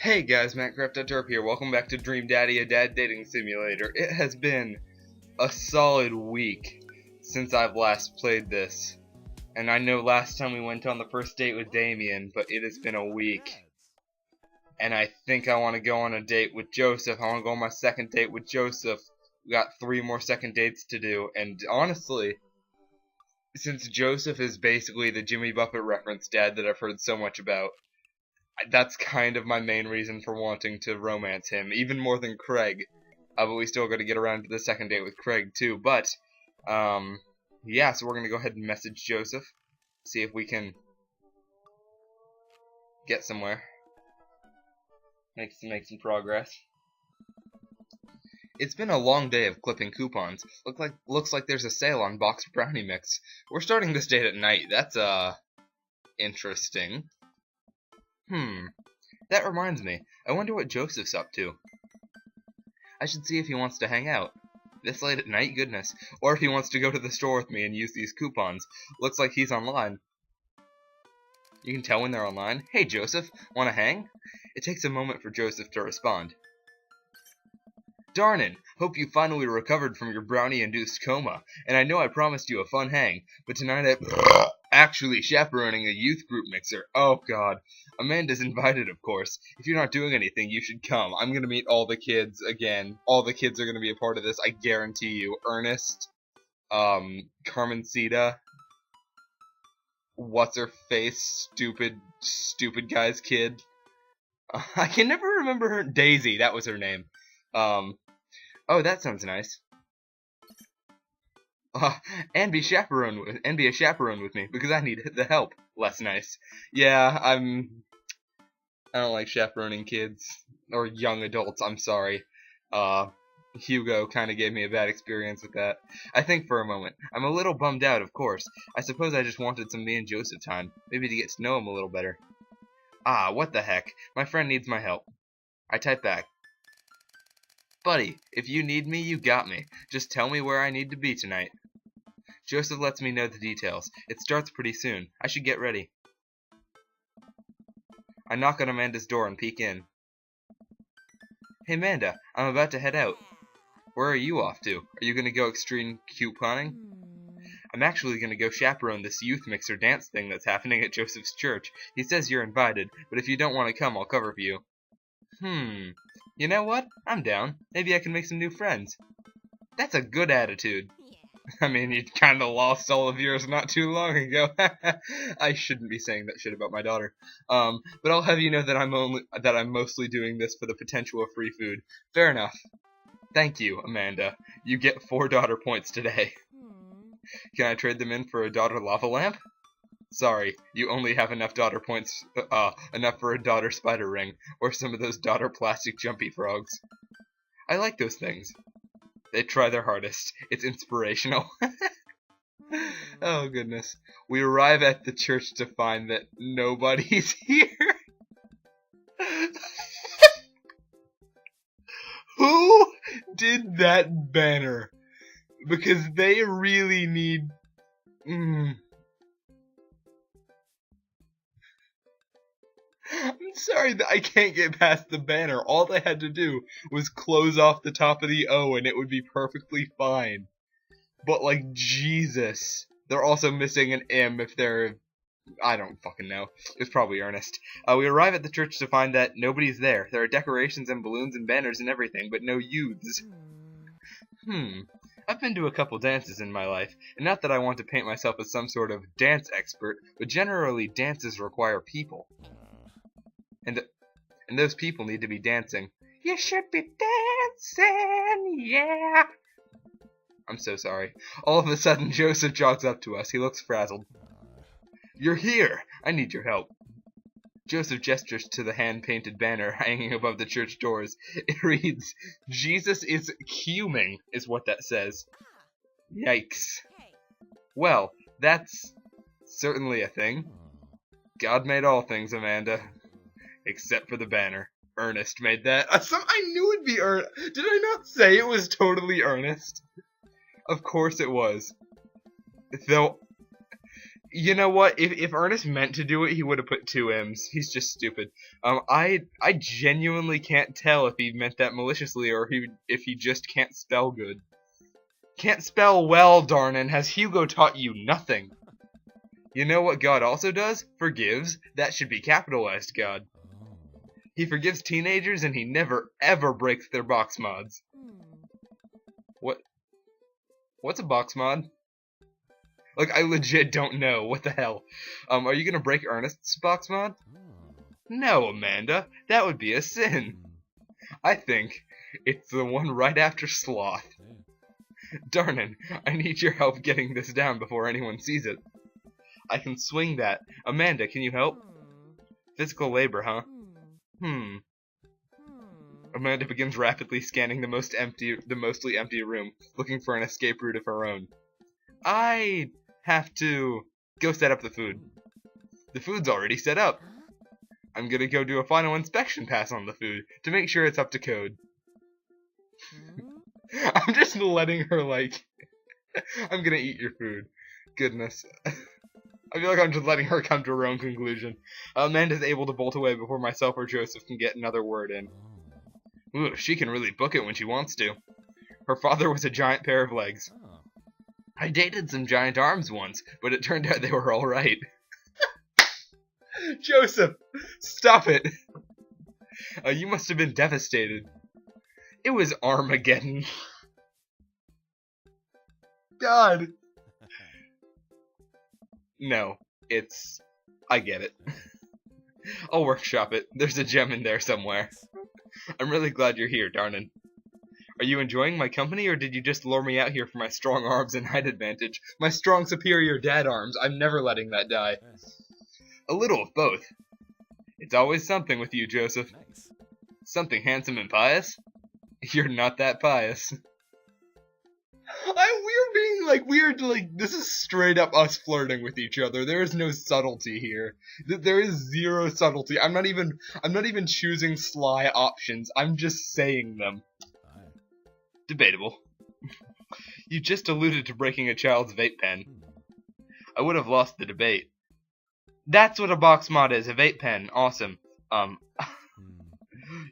Hey guys, Minecraft.derp here. Welcome back to Dream Daddy, a dad dating simulator. It has been a solid week since I've last played this. And I know last time we went on the first date with Damien, but it has been a week. And I think I want to go on a date with Joseph. I want to go on my second date with Joseph. We got 3 more second dates to do. And honestly, since Joseph is basically the Jimmy Buffett reference dad that I've heard so much about, that's kind of my main reason for wanting to romance him, even more than Craig. But we still got to get around to the second date with Craig too. But yeah, so we're gonna go ahead and message Joseph, see if we can get somewhere, make some progress. It's been a long day of clipping coupons. Looks like there's a sale on boxed brownie mix. We're starting this date at night. That's interesting. That reminds me. I wonder what Joseph's up to. I should see if he wants to hang out. This late at night? Goodness. Or if he wants to go to the store with me and use these coupons. Looks like he's online. You can tell when they're online. Hey Joseph, wanna hang? It takes a moment for Joseph to respond. Darn it! Hope you finally recovered from your brownie-induced coma. And I know I promised you a fun hang, but tonight I'm actually chaperoning a youth group mixer. Oh god. Amanda's invited, of course. If you're not doing anything, you should come. I'm gonna meet all the kids again. All the kids are gonna be a part of this, I guarantee you. Ernest, Carmencita, what's-her-face, stupid guy's kid. I can never remember her. Daisy, that was her name. Oh, that sounds nice. And be a chaperone with me, because I need the help. Less nice. Yeah, I don't like chaperoning kids, or young adults, I'm sorry. Hugo kinda gave me a bad experience with that. I think for a moment. I'm a little bummed out, of course. I suppose I just wanted some me and Joseph time, maybe to get to know him a little better. What the heck. My friend needs my help. I type back. Buddy, if you need me, you got me. Just tell me where I need to be tonight. Joseph lets me know the details. It starts pretty soon. I should get ready. I knock on Amanda's door and peek in. Hey Amanda, I'm about to head out. Where are you off to? Are you gonna go extreme couponing? I'm actually gonna go chaperone this youth mixer dance thing that's happening at Joseph's church. He says you're invited, but if you don't want to come, I'll cover for you. You know what? I'm down. Maybe I can make some new friends. That's a good attitude. I mean, you kinda lost all of yours not too long ago. I shouldn't be saying that shit about my daughter. But I'll have you know that I'm mostly doing this for the potential of free food. Fair enough. Thank you, Amanda. You get 4 daughter points today. Can I trade them in for a daughter lava lamp? Sorry, you only have enough daughter points, enough for a daughter spider ring, or some of those daughter plastic jumpy frogs. I like those things. They try their hardest. It's inspirational. Oh goodness. We arrive at the church to find that nobody's here. Who did that banner? Because they really need... I'm sorry that I can't get past the banner. All they had to do was close off the top of the O and it would be perfectly fine. But like, Jesus. They're also missing an M if they're... I don't fucking know. It's probably Ernest. We arrive at the church to find that nobody's there. There are decorations and balloons and banners and everything, but no youths. I've been to a couple dances in my life, and not that I want to paint myself as some sort of dance expert, but generally dances require people. And those people need to be dancing. You should be dancing, yeah. I'm so sorry. All of a sudden, Joseph jogs up to us. He looks frazzled. You're here. I need your help. Joseph gestures to the hand-painted banner hanging above the church doors. It reads, Jesus is cuming, is what that says. Yikes. Well, that's certainly a thing. God made all things, Amanda. Except for the banner. Ernest made that. I knew it'd be Ernest. Did I not say it was totally Ernest? Of course it was. Though, You know what? If Ernest meant to do it, he would have put 2 M's. He's just stupid. I genuinely can't tell if he meant that maliciously or if he just can't spell good. Can't spell well, Darnan. Has Hugo taught you nothing? You know what God also does? Forgives. That should be capitalized, God. He forgives teenagers and he never ever breaks their box mods. What's a box mod? Like, I legit don't know. What the hell? Are you gonna break Ernest's box mod? No, Amanda. That would be a sin. I think it's the one right after Sloth. Darnan, I need your help getting this down before anyone sees it. I can swing that. Amanda, can you help? Physical labor, huh? Amanda begins rapidly scanning the mostly empty room, looking for an escape route of her own. I have to go set up the food. The food's already set up. I'm gonna go do a final inspection pass on the food to make sure it's up to code. I'm just letting her, like, I'm gonna eat your food. Goodness. I feel like I'm just letting her come to her own conclusion. Amanda's able to bolt away before myself or Joseph can get another word in. Ooh, she can really book it when she wants to. Her father was a giant pair of legs. I dated some giant arms once, but it turned out they were alright. Joseph, stop it! You must have been devastated. It was Armageddon. God. No, I get it. I'll workshop it. There's a gem in there somewhere. I'm really glad you're here, Darnan. Are you enjoying my company, or did you just lure me out here for my strong arms and height advantage? My strong, superior dad arms. I'm never letting that die. A little of both. It's always something with you, Joseph. Something handsome and pious? You're not that pious. This is straight up us flirting with each other. There is no subtlety here. There is zero subtlety. I'm not even choosing sly options. I'm just saying them. Debatable. You just alluded to breaking a child's vape pen. I would have lost the debate. That's what a box mod is, a vape pen. Awesome.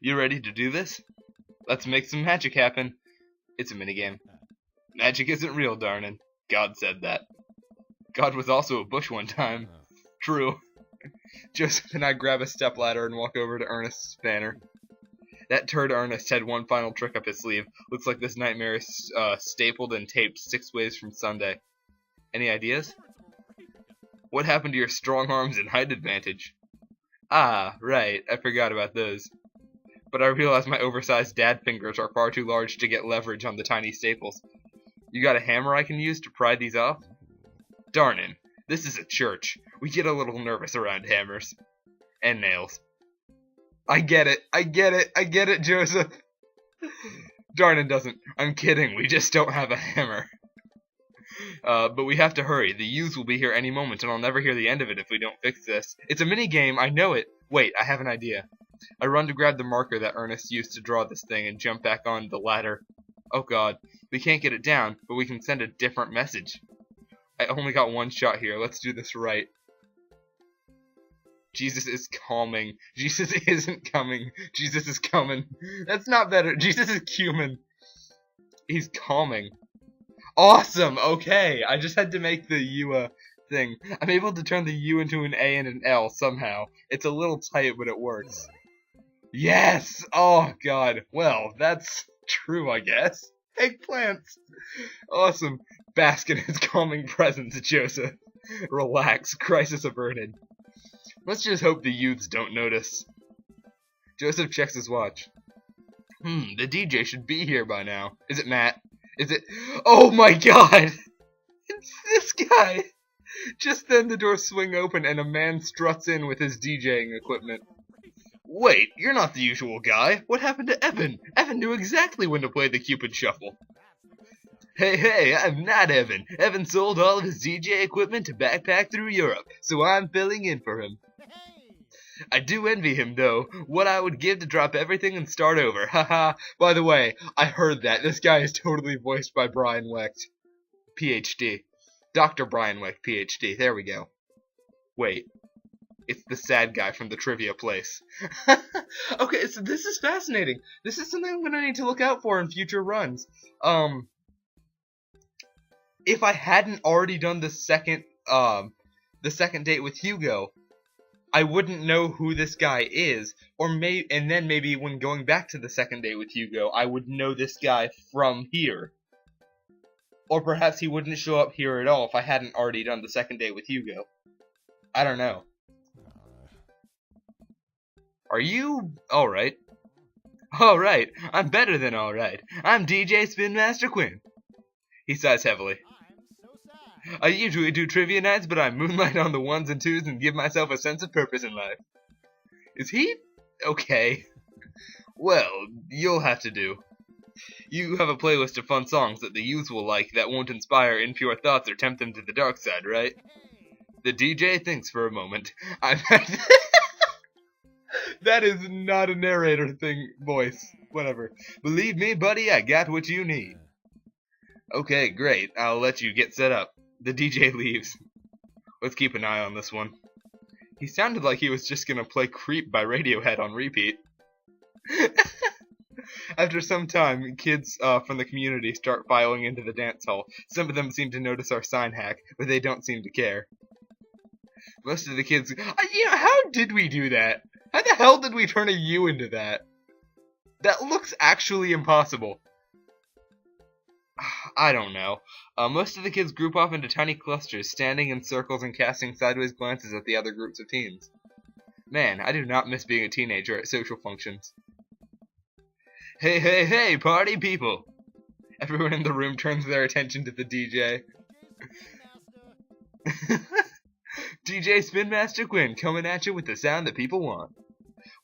You ready to do this? Let's make some magic happen. It's a minigame. Magic isn't real, Darnan. God said that. God was also a bush one time. True. Joseph and I grab a stepladder and walk over to Ernest's banner. That turd Ernest had one final trick up his sleeve. Looks like this nightmare is stapled and taped 6 ways from Sunday. Any ideas? What happened to your strong arms and height advantage? Ah, right. I forgot about those. But I realize my oversized dad fingers are far too large to get leverage on the tiny staples. You got a hammer I can use to pry these off? Darnan, this is a church. We get a little nervous around hammers. And nails. I get it, Joseph. Darnan doesn't. I'm kidding, we just don't have a hammer. But we have to hurry. The youths will be here any moment, and I'll never hear the end of it if we don't fix this. It's a mini-game, I know it. Wait, I have an idea. I run to grab the marker that Ernest used to draw this thing and jump back on the ladder. Oh god, we can't get it down, but we can send a different message. I only got one shot here, let's do this right. Jesus is calming. Jesus isn't coming. Jesus is coming. That's not better. Jesus is cumin. He's calming. Awesome! Okay, I just had to make the U thing. I'm able to turn the U into an A and an L somehow. It's a little tight, but it works. Yes! Oh god. Well, that's true, I guess. Eggplants! Awesome. Bask in his calming presence, Joseph. Relax. Crisis averted. Let's just hope the youths don't notice. Joseph checks his watch. The DJ should be here by now. Is it Matt? Is it... Oh my god! It's this guy! Just then the doors swing open and a man struts in with his DJing equipment. Wait, you're not the usual guy. What happened to Evan? Evan knew exactly when to play the Cupid Shuffle. Hey, I'm not Evan. Evan sold all of his DJ equipment to backpack through Europe, so I'm filling in for him. I do envy him, though. What I would give to drop everything and start over. Haha. By the way, I heard that. This guy is totally voiced by Brian Wecht. PhD. Dr. Brianwick, PhD. There we go. Wait. It's the sad guy from the trivia place. Okay, so this is fascinating. This is something I'm gonna need to look out for in future runs. If I hadn't already done the second date with Hugo, I wouldn't know who this guy is, and then maybe when going back to the second date with Hugo, I would know this guy from here. Or perhaps he wouldn't show up here at all if I hadn't already done the second date with Hugo. I don't know. Are you alright? Alright, I'm better than alright. I'm DJ Spin Master Quinn. He sighs heavily. I usually do trivia nights, but I moonlight on the ones and twos and give myself a sense of purpose in life. Is he okay? Well, you'll have to do. You have a playlist of fun songs that the youth will like that won't inspire impure thoughts or tempt them to the dark side, right? The DJ thinks for a moment. That is not a narrator thing voice. Whatever. Believe me, buddy, I got what you need. Okay, great. I'll let you get set up. The DJ leaves. Let's keep an eye on this one. He sounded like he was just gonna play Creep by Radiohead on repeat. After some time, kids from the community start filing into the dance hall. Some of them seem to notice our sign hack, but they don't seem to care. Most of the kids... how did we do that? How the hell did we turn a U into that? That looks actually impossible. I don't know. Most of the kids group off into tiny clusters, standing in circles and casting sideways glances at the other groups of teens. Man, I do not miss being a teenager at social functions. Hey, hey, hey, party people! Everyone in the room turns their attention to the DJ. DJ Spin Master Quinn coming at you with the sound that people want.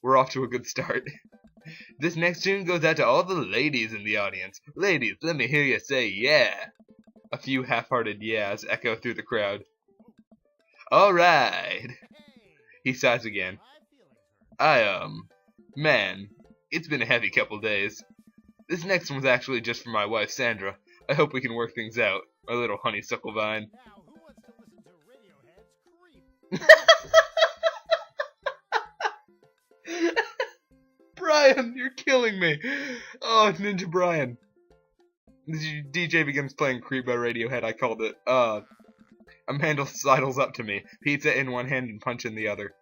We're off to a good start. This next tune goes out to all the ladies in the audience. Ladies, let me hear you say yeah. A few half-hearted yeahs echo through the crowd. Alright. He sighs again. Man, it's been a heavy couple days. This next one's actually just for my wife Sandra. I hope we can work things out. Our little honeysuckle vine. Brian, you're killing me. Oh, Ninja Brian. The DJ begins playing Creep by Radiohead. I called it. Amanda sidles up to me, pizza in one hand and punch in the other.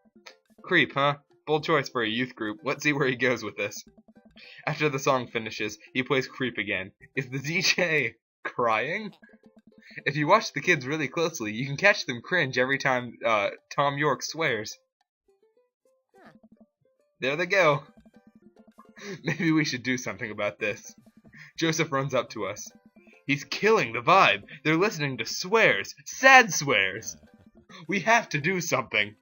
Creep, huh? Bold choice for a youth group. Let's see where he goes with this. After the song finishes, he plays Creep again. Is the DJ crying? If you watch the kids really closely, you can catch them cringe every time Tom York swears. There they go. Maybe we should do something about this. Joseph runs up to us. He's killing the vibe. They're listening to swears. Sad swears. We have to do something.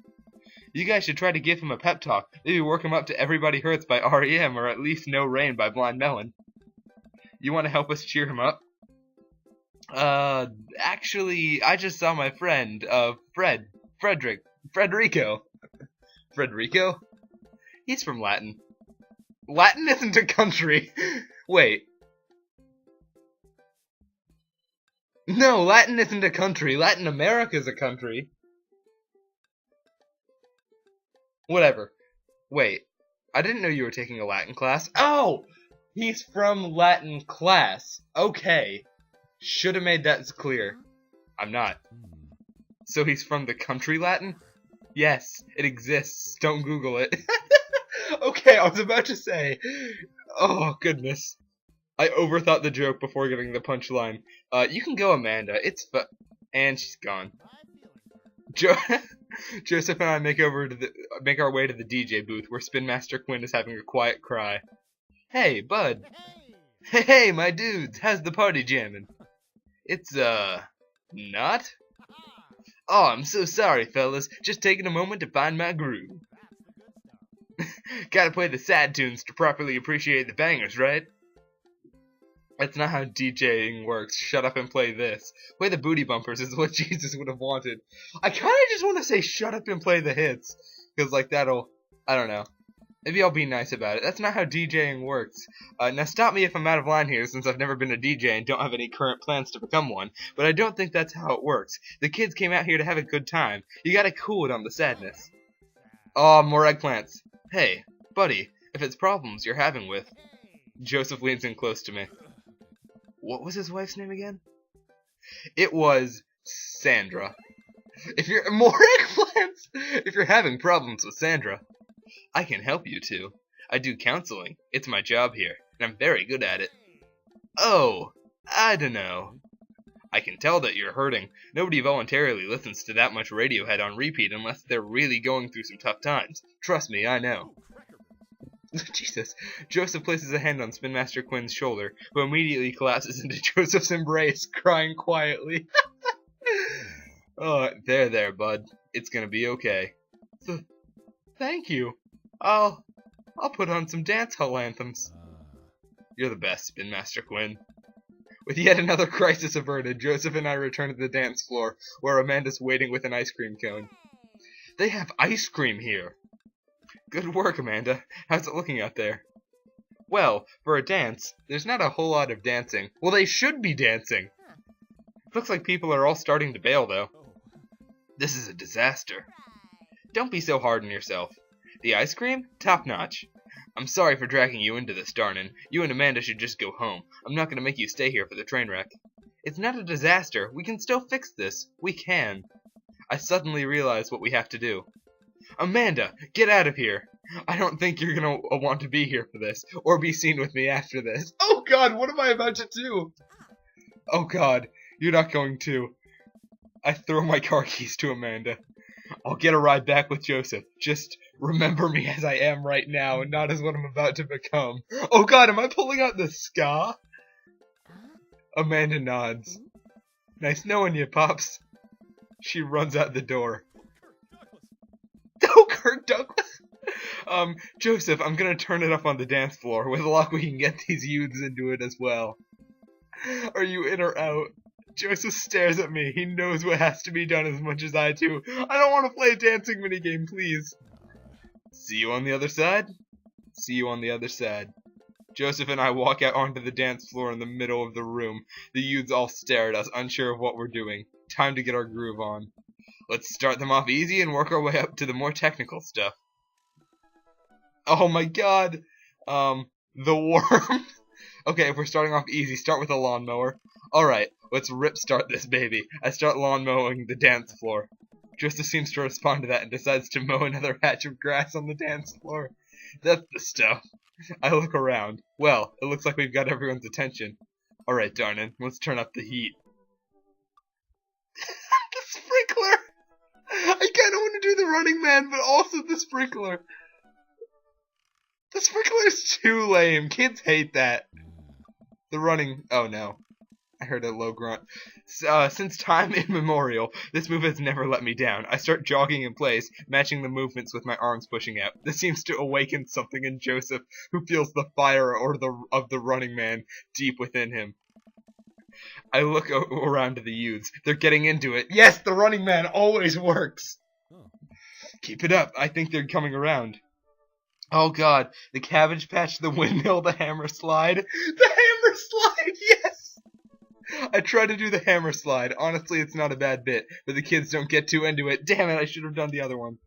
You guys should try to give him a pep talk. Maybe work him up to Everybody Hurts by R.E.M. or at least No Rain by Blind Melon. You want to help us cheer him up? Actually, I just saw my friend, Frederico. Frederico? He's from Latin. Latin isn't a country. Wait. No, Latin isn't a country. Latin America's a country. Whatever. Wait. I didn't know you were taking a Latin class. Oh! He's from Latin class. Okay. Should have made that clear. I'm not. So he's from the country Latin? Yes, it exists. Don't Google it. Okay, I was about to say. Oh, goodness. I overthought the joke before getting the punchline. You can go, Amanda. It's and she's gone. Joseph and I make our way to the DJ booth where Spin Master Quinn is having a quiet cry. Hey, bud. Hey, my dudes. How's the party jamming? It's, not? Oh, I'm so sorry, fellas. Just taking a moment to find my groove. Gotta play the sad tunes to properly appreciate the bangers, right? That's not how DJing works. Shut up and play this. Play the booty bumpers is what Jesus would have wanted. I kinda just want to say shut up and play the hits. Because, like, that'll... I don't know. Maybe I'll be nice about it. That's not how DJing works. Now stop me if I'm out of line here, since I've never been a DJ and don't have any current plans to become one. But I don't think that's how it works. The kids came out here to have a good time. You gotta cool it on the sadness. Aw, more eggplants. Hey, buddy, if it's problems you're having with... Joseph leans in close to me. What was his wife's name again? It was Sandra. If you're... More eggplants! If you're having problems with Sandra... I can help you too. I do counseling. It's my job here, and I'm very good at it. Oh, I dunno. I can tell that you're hurting. Nobody voluntarily listens to that much Radiohead on repeat unless they're really going through some tough times. Trust me, I know. Jesus. Joseph places a hand on Spin Master Quinn's shoulder, who immediately collapses into Joseph's embrace, crying quietly. Oh, there, bud. It's gonna be okay. Thank you. I'll put on some dance hall anthems. You're the best, Spin Master Quinn. With yet another crisis averted, Joseph and I return to the dance floor, where Amanda's waiting with an ice cream cone. They have ice cream here. Good work, Amanda. How's it looking out there? Well, for a dance, there's not a whole lot of dancing. Well, they should be dancing. Looks like people are all starting to bail, though. This is a disaster. Don't be so hard on yourself. The ice cream? Top notch. I'm sorry for dragging you into this, Darnin. You and Amanda should just go home. I'm not going to make you stay here for the train wreck. It's not a disaster. We can still fix this. We can. I suddenly realize what we have to do. Amanda, get out of here. I don't think you're going to want to be here for this, or be seen with me after this. Oh God, what am I about to do? Oh God, you're not going to. I throw my car keys to Amanda. I'll get a ride back with Joseph. Just remember me as I am right now, and not as what I'm about to become. Oh God, am I pulling out the ska? Amanda nods. Nice knowing you, Pops. She runs out the door. Oh, Kirk Douglas! Joseph, I'm gonna turn it up on the dance floor. With luck, we can get these youths into it as well. Are you in or out? Joseph stares at me. He knows what has to be done as much as I do. I don't want to play a dancing minigame, please. See you on the other side? See you on the other side. Joseph and I walk out onto the dance floor in the middle of the room. The youths all stare at us, unsure of what we're doing. Time to get our groove on. Let's start them off easy and work our way up to the more technical stuff. Oh my God! The worm. Okay, if we're starting off easy, start with a lawnmower. Alright, let's rip-start this baby. I start lawn mowing the dance floor. Joseph seems to respond to that and decides to mow another patch of grass on the dance floor. That's the stuff. I look around. Well, it looks like we've got everyone's attention. Alright, Darnin, let's turn up the heat. The sprinkler! I kinda want to do the Running Man, but also the sprinkler. The sprinkler's too lame. Kids hate that. The running... Oh no. I heard a low grunt. Since time immemorial, this move has never let me down. I start jogging in place, matching the movements with my arms pushing out. This seems to awaken something in Joseph, who feels the fire of the Running Man deep within him. I look around to the youths. They're getting into it. Yes, the Running Man always works! Keep it up. I think they're coming around. Oh God, the Cabbage Patch, the windmill, the hammer slide. The hammer slide, yes! I try to do the hammer slide. Honestly, it's not a bad bit, but the kids don't get too into it. Damn it, I should have done the other one.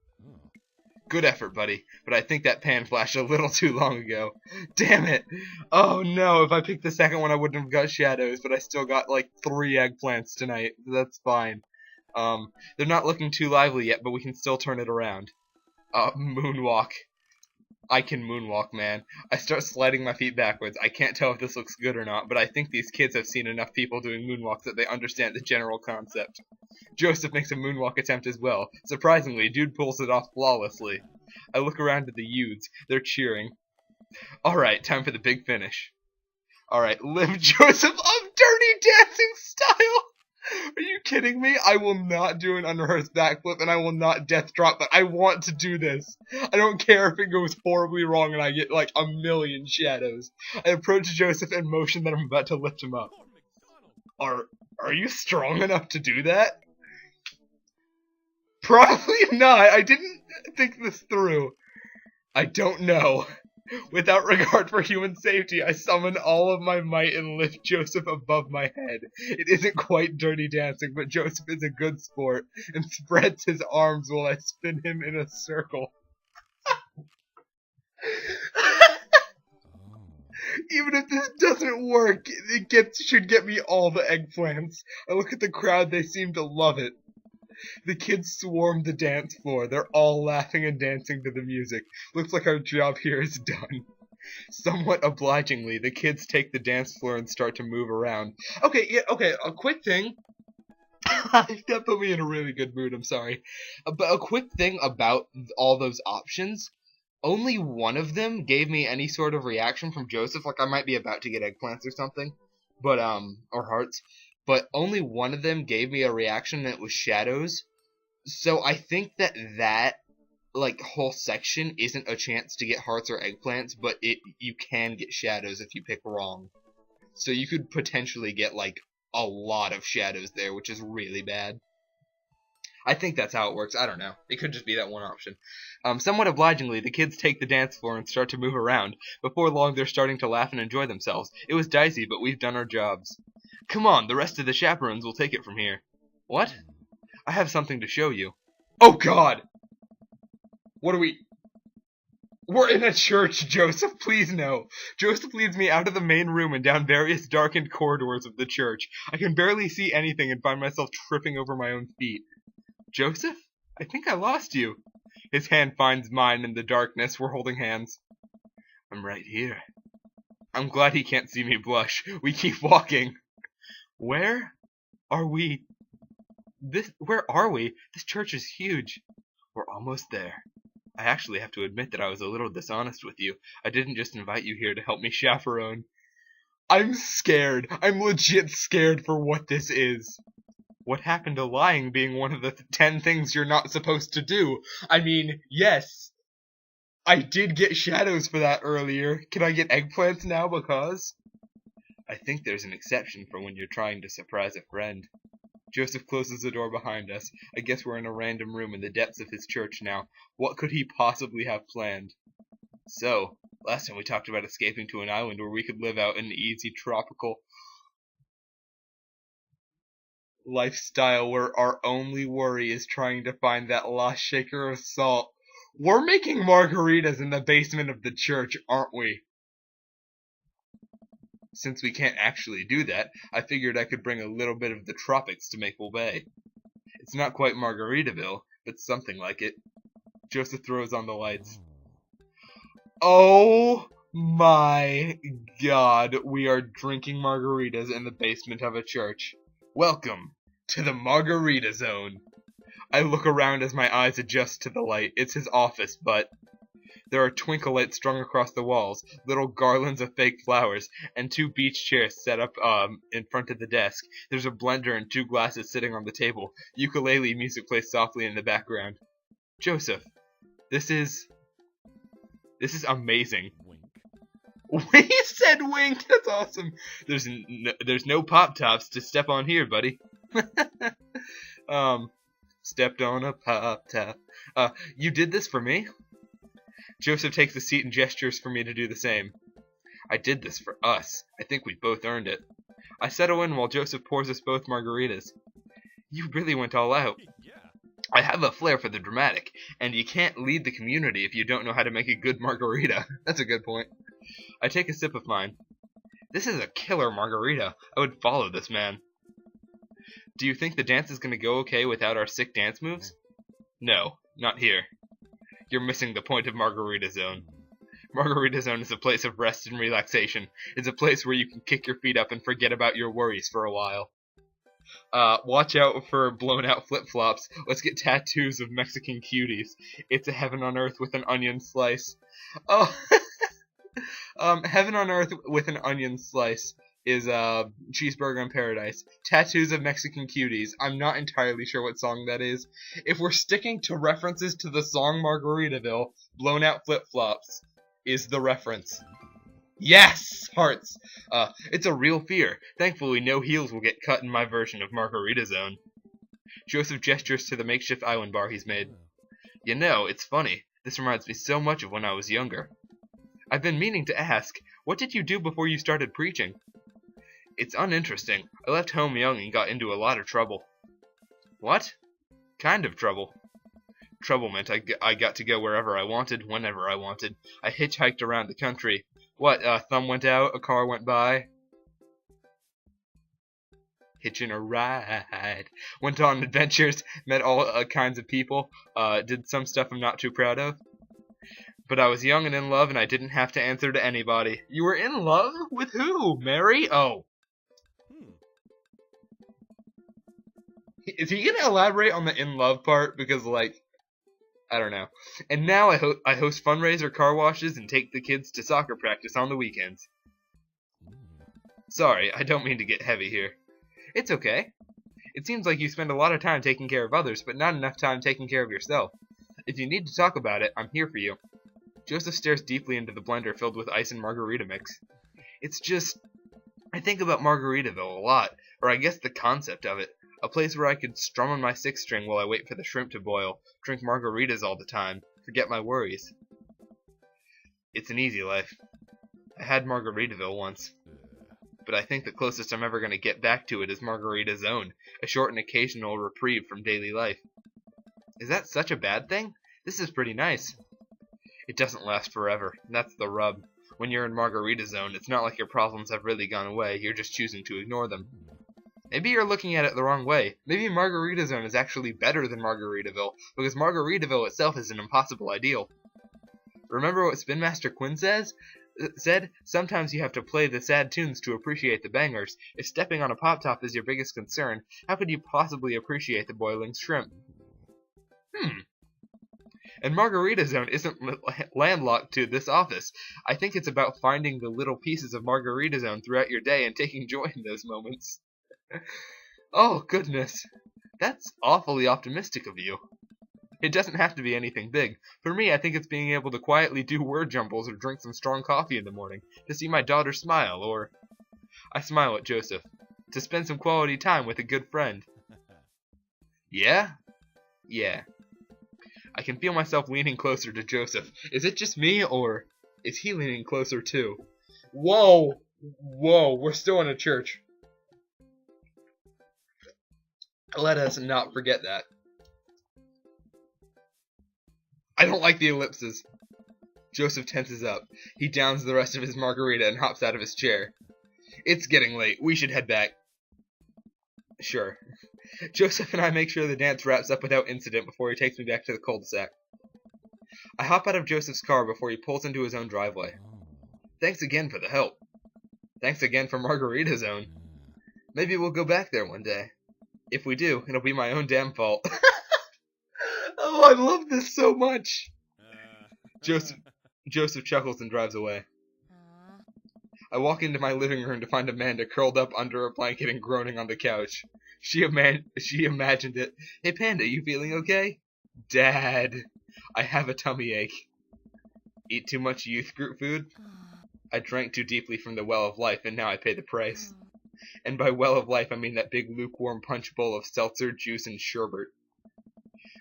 Good effort, buddy, but I think that pan flashed a little too long ago. Damn it! Oh no, if I picked the second one I wouldn't have got shadows, but I still got like 3 eggplants tonight. That's fine. They're not looking too lively yet, but we can still turn it around. Moonwalk. I can moonwalk, man. I start sliding my feet backwards. I can't tell if this looks good or not, but I think these kids have seen enough people doing moonwalks that they understand the general concept. Joseph makes a moonwalk attempt as well. Surprisingly, dude pulls it off flawlessly. I look around at the youths. They're cheering. Alright, time for the big finish. Alright, live Joseph of Dirty Dancing style! Are you kidding me? I will not do an unrehearsed backflip and I will not death drop, but I want to do this. I don't care if it goes horribly wrong and I get like 1,000,000 shadows. I approach Joseph and motion that I'm about to lift him up. Are you strong enough to do that? Probably not. I didn't think this through. I don't know. Without regard for human safety, I summon all of my might and lift Joseph above my head. It isn't quite dirty dancing, but Joseph is a good sport and spreads his arms while I spin him in a circle. Even if this doesn't work, should get me all the eggplants. I look at the crowd, they seem to love it. The kids swarm the dance floor. They're all laughing and dancing to the music. Looks like our job here is done. Somewhat obligingly, the kids take the dance floor and start to move around. Okay, a quick thing. That put me in a really good mood, I'm sorry. But a quick thing about all those options. Only one of them gave me any sort of reaction from Joseph. Like, I might be about to get eggplants or something. But, or hearts. But only one of them gave me a reaction, and it was shadows. So I think that like whole section isn't a chance to get hearts or eggplants, but you can get shadows if you pick wrong. So you could potentially get like a lot of shadows there, which is really bad. I think that's how it works. I don't know. It could just be that one option. Somewhat obligingly, the kids take the dance floor and start to move around. Before long, they're starting to laugh and enjoy themselves. It was dicey, but we've done our jobs. Come on, the rest of the chaperones will take it from here. What? I have something to show you. Oh, God! What are we... We're in a church, Joseph, please no. Joseph leads me out of the main room and down various darkened corridors of the church. I can barely see anything and find myself tripping over my own feet. Joseph? I think I lost you. His hand finds mine in the darkness. We're holding hands. I'm right here. I'm glad he can't see me blush. We keep walking. Where are we? Where are we? This church is huge. We're almost there. I actually have to admit that I was a little dishonest with you. I didn't just invite you here to help me chaperone. I'm scared. I'm legit scared for what this is. What happened to lying being one of the 10 things you're not supposed to do? I mean, yes, I did get shadows for that earlier. Can I get eggplants now because? I think there's an exception for when you're trying to surprise a friend. Joseph closes the door behind us. I guess we're in a random room in the depths of his church now. What could he possibly have planned? So, last time we talked about escaping to an island where we could live out an easy tropical lifestyle where our only worry is trying to find that lost shaker of salt. We're making margaritas in the basement of the church, aren't we? Since we can't actually do that, I figured I could bring a little bit of the tropics to Maple Bay. It's not quite Margaritaville, but something like it. Joseph throws on the lights. Oh my God, we are drinking margaritas in the basement of a church. Welcome to the Margarita Zone. I look around as my eyes adjust to the light. It's his office, but there are twinkle lights strung across the walls, little garlands of fake flowers, and 2 beach chairs set up in front of the desk. There's a blender and 2 glasses sitting on the table. Ukulele music plays softly in the background. Joseph, this is amazing. He said wink. That's awesome. There's no pop tops to step on here, buddy. Stepped on a pop top. You did this for me? Joseph takes a seat and gestures for me to do the same. I did this for us. I think we both earned it. I settle in while Joseph pours us both margaritas. You really went all out. I have a flair for the dramatic, and you can't lead the community if you don't know how to make a good margarita. That's a good point. I take a sip of mine. This is a killer margarita. I would follow this man. Do you think the dance is going to go okay without our sick dance moves? No, not here. You're missing the point of Margarita Zone. Margarita Zone is a place of rest and relaxation. It's a place where you can kick your feet up and forget about your worries for a while. Watch out for blown out flip-flops. Let's get tattoos of Mexican cuties. It's a heaven on earth with an onion slice. Oh, heaven on earth with an onion slice is Cheeseburger in Paradise. Tattoos of Mexican cuties. I'm not entirely sure what song that is. If we're sticking to references to the song Margaritaville, blown out flip-flops is the reference. Yes! Hearts! It's a real fear. Thankfully, no heels will get cut in my version of Margarita Zone. Joseph gestures to the makeshift island bar he's made. You know, it's funny. This reminds me so much of when I was younger. I've been meaning to ask, what did you do before you started preaching? It's uninteresting. I left home young and got into a lot of trouble. What? Kind of trouble. Trouble meant I got to go wherever I wanted, whenever I wanted. I hitchhiked around the country. What, thumb went out, a car went by? Hitching a ride. Went on adventures, met all kinds of people, did some stuff I'm not too proud of. But I was young and in love, and I didn't have to answer to anybody. You were in love? With who? Mary? Oh. Is he gonna elaborate on the in love part? Because, like, I don't know. And now I host fundraiser car washes and take the kids to soccer practice on the weekends. Sorry, I don't mean to get heavy here. It's okay. It seems like you spend a lot of time taking care of others, but not enough time taking care of yourself. If you need to talk about it, I'm here for you. Joseph stares deeply into the blender filled with ice and margarita mix. It's just, I think about Margaritaville a lot, or I guess the concept of it. A place where I could strum on my sixth string while I wait for the shrimp to boil, drink margaritas all the time, forget my worries. It's an easy life. I had Margaritaville once. But I think the closest I'm ever going to get back to it is Margarita Zone, a short and occasional reprieve from daily life. Is that such a bad thing? This is pretty nice. It doesn't last forever. That's the rub. When you're in Margarita Zone, it's not like your problems have really gone away, you're just choosing to ignore them. Maybe you're looking at it the wrong way. Maybe Margarita Zone is actually better than Margaritaville, because Margaritaville itself is an impossible ideal. Remember what Spin Master Quinn said, sometimes you have to play the sad tunes to appreciate the bangers. If stepping on a pop-top is your biggest concern, how could you possibly appreciate the boiling shrimp? And Margarita Zone isn't landlocked to this office. I think it's about finding the little pieces of Margarita Zone throughout your day and taking joy in those moments. Oh, goodness. That's awfully optimistic of you. It doesn't have to be anything big. For me, I think it's being able to quietly do word jumbles or drink some strong coffee in the morning, to see my daughter smile, or... I smile at Joseph. To spend some quality time with a good friend. Yeah? Yeah. I can feel myself leaning closer to Joseph. Is it just me, or is he leaning closer too? Whoa! Whoa, we're still in a church. Let us not forget that. I don't like the ellipses. Joseph tenses up. He downs the rest of his margarita and hops out of his chair. It's getting late. We should head back. Sure. Joseph and I make sure the dance wraps up without incident before he takes me back to the cul-de-sac. I hop out of Joseph's car before he pulls into his own driveway. Thanks again for the help. Thanks again for Margarita Zone. Maybe we'll go back there one day. If we do, it'll be my own damn fault. Oh, I love this so much. Joseph chuckles and drives away. I walk into my living room to find Amanda curled up under a blanket and groaning on the couch. She imagined it. Hey, Panda, you feeling okay? Dad, I have a tummy ache. Eat too much youth group food? I drank too deeply from the well of life, and now I pay the price. And by well of life, I mean that big lukewarm punch bowl of seltzer, juice, and sherbet.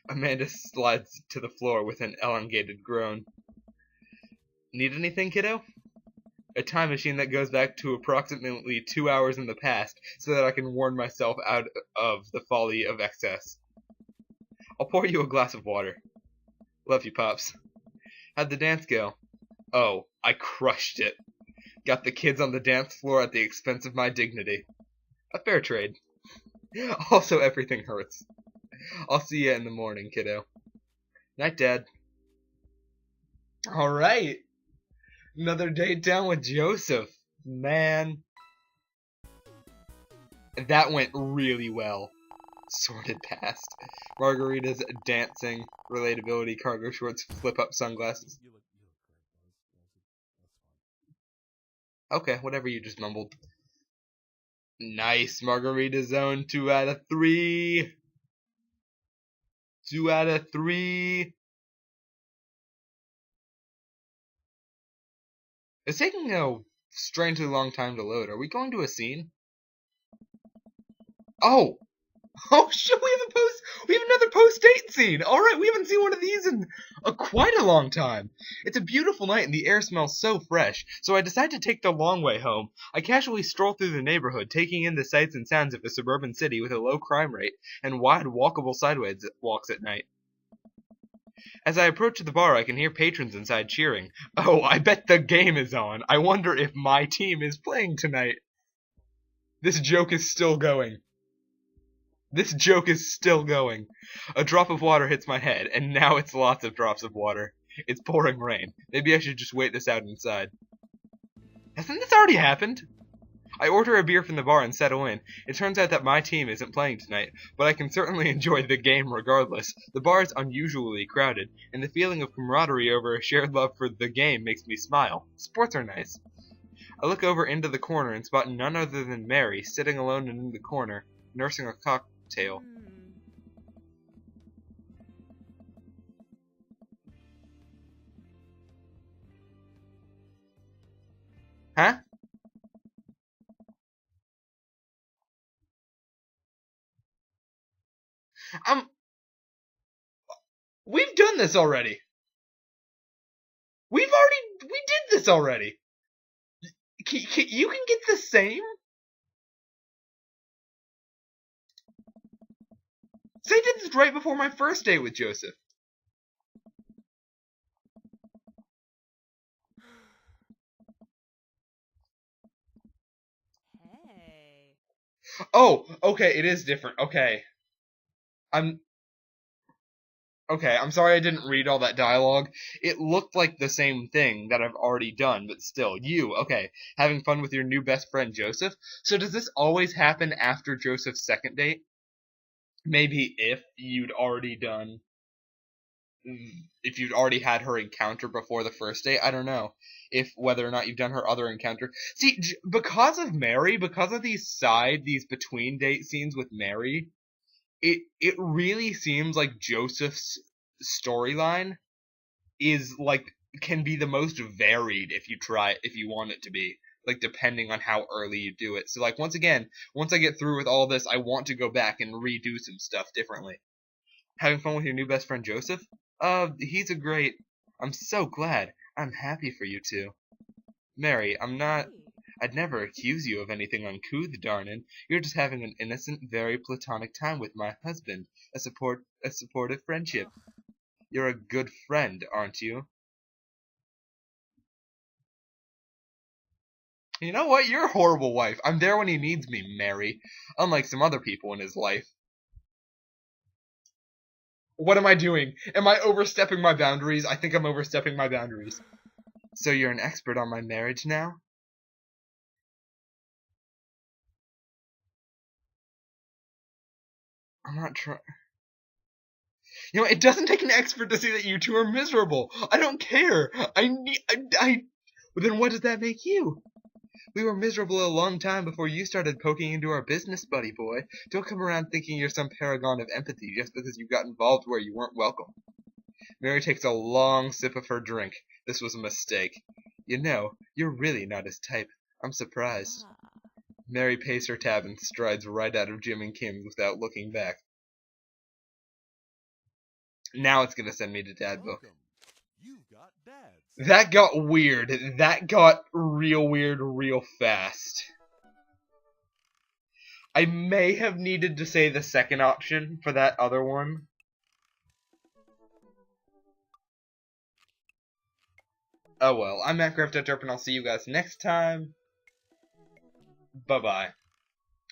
Amanda slides to the floor with an elongated groan. Need anything, kiddo? A time machine that goes back to approximately 2 hours in the past, so that I can warn myself out of the folly of excess. I'll pour you a glass of water. Love you, Pops. How'd the dance go? Oh, I crushed it. Got the kids on the dance floor at the expense of my dignity. A fair trade. Also, everything hurts. I'll see you in the morning, kiddo. Night, Dad. Alright. Another date down with Joseph. Man. That went really well. Sorted past. Margaritas, dancing, relatability, cargo shorts, flip-up sunglasses. Okay, whatever you just mumbled. Nice, Margarita Zone, 2 out of 3. 2 out of 3. It's taking a strangely long time to load. Are we going to a scene? Oh! Oh shit, we have another post-date scene. Alright, we haven't seen one of these in quite a long time. It's a beautiful night and the air smells so fresh, so I decide to take the long way home. I casually stroll through the neighborhood, taking in the sights and sounds of a suburban city with a low crime rate and wide walkable sidewalks at night. As I approach the bar, I can hear patrons inside cheering. Oh, I bet the game is on. I wonder if my team is playing tonight. This joke is still going. This joke is still going. A drop of water hits my head, and now it's lots of drops of water. It's pouring rain. Maybe I should just wait this out inside. Hasn't this already happened? I order a beer from the bar and settle in. It turns out that my team isn't playing tonight, but I can certainly enjoy the game regardless. The bar is unusually crowded, and the feeling of camaraderie over a shared love for the game makes me smile. Sports are nice. I look over into the corner and spot none other than Mary, sitting alone in the corner, nursing a cocktail. Huh? We've done this already. We did this already. You can get the same? So I did this right before my first date with Joseph. Hey. Oh, okay, it is different. Okay. I'm sorry I didn't read all that dialogue. It looked like the same thing that I've already done, but still. Okay, having fun with your new best friend Joseph. So does this always happen after Joseph's second date? Maybe if you'd already had her encounter before the first date, I don't know. If whether or not you've done her other encounter. See, because of Mary, because of these between date scenes with Mary, it really seems like Joseph's storyline is like can be the most varied if you want it to be, like depending on how early you do it. So like once I get through with all this, I want to go back and redo some stuff differently. Having fun with your new best friend Joseph? He's a great. I'm so glad. I'm happy for you two. Mary, I'd never accuse you of anything uncouth, darling. You're just having an innocent, very platonic time with my husband. A supportive friendship. You're a good friend, aren't you? You know what? You're a horrible wife. I'm there when he needs me, Mary. Unlike some other people in his life. What am I doing? Am I overstepping my boundaries? I think I'm overstepping my boundaries. So you're an expert on my marriage now? I'm not trying. You know, it doesn't take an expert to see that you two are miserable. I don't care. Then what does that make you? We were miserable a long time before you started poking into our business, buddy boy. Don't come around thinking you're some paragon of empathy just because you got involved where you weren't welcome. Mary takes a long sip of her drink. This was a mistake. You know, you're really not his type. I'm surprised. Mary pays her tab and strides right out of Jim and Kim's without looking back. Now it's gonna send me to Dad Book. You've got dads. That got weird. That got real weird real fast. I may have needed to say the second option for that other one. Oh well, I'm MattCraft.derp and I'll see you guys next time. Bye-bye.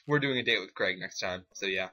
We're doing a date with Craig next time, so yeah.